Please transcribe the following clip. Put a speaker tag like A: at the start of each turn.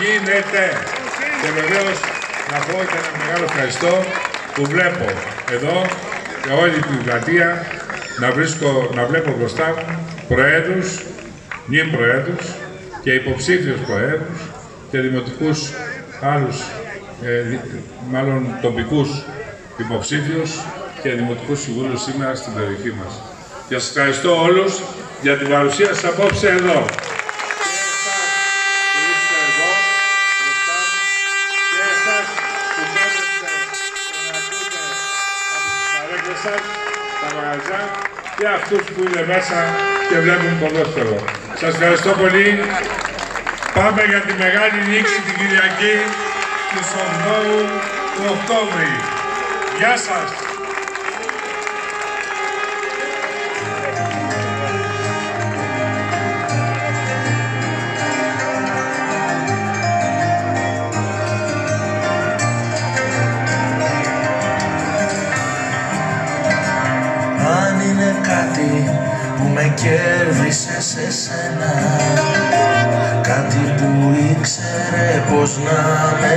A: γίνεται. Και βεβαίως να πω και ένα μεγάλο ευχαριστώ που βλέπω εδώ και όλη την πλατεία να βλέπω μπροστά μου προέδρους, νυν προέδρους και υποψήφιους προέδρους και δημοτικούς άλλους, μάλλον τοπικούς υποψήφιους και δημοτικούς συμβούλους σήμερα στην περιοχή μας. Και σας ευχαριστώ όλους για την παρουσία σας απόψε εδώ. Τα μαγαζιά και αυτούς που είναι μέσα και βλέπουν ποδόσφαιρο. Σας ευχαριστώ πολύ. Πάμε για τη μεγάλη νίκη την Κυριακή της 8 του Οκτώβρη. Γεια σας!
B: Που με κέρδισε σε σένα, κάτι που ήξερε πως να με